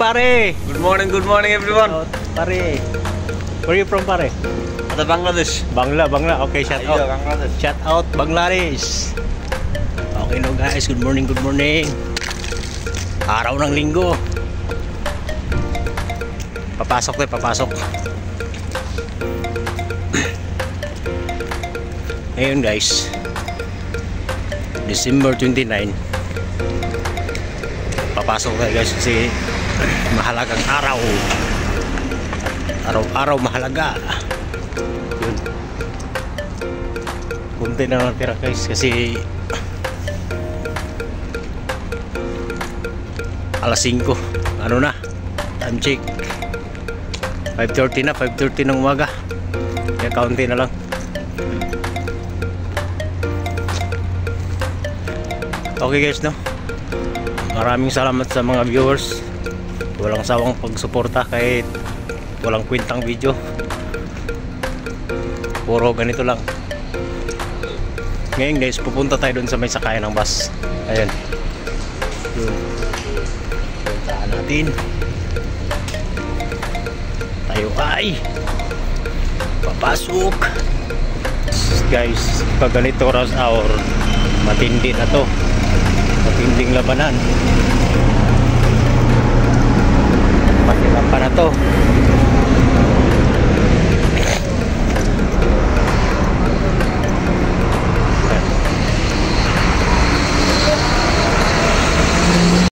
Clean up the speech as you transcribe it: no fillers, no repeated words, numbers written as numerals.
pare. Good morning everyone. Pare. Where are you from, pare? Ada Bangladesh. Bangla. Okay, shout out. Bangladesh. Shout out Bangladesh. Okay no guys, good morning. Araw ng linggo. Papasok. Ngayon guys, December 29. Papasok tayo guys kasi mahalagang araw. Araw-araw mahalaga. Yun. Kunti na natira guys kasi alas 5. Ano na? Time check. 5:30 ng umaga. Kaya kaunti na lang. Okay guys, no? Maraming salamat sa mga viewers. Walang sawang pagsuporta kahit walang kwentang video. Puro ganito lang. Ngayon guys, pupunta tayo dun sa may sakayan ng bus. Ayan. Yun. Puntaan natin. Tayo ay papasok. Guys, pag ganito rush hour, matindi na to. Matinding labanan. Pakilap pa na to.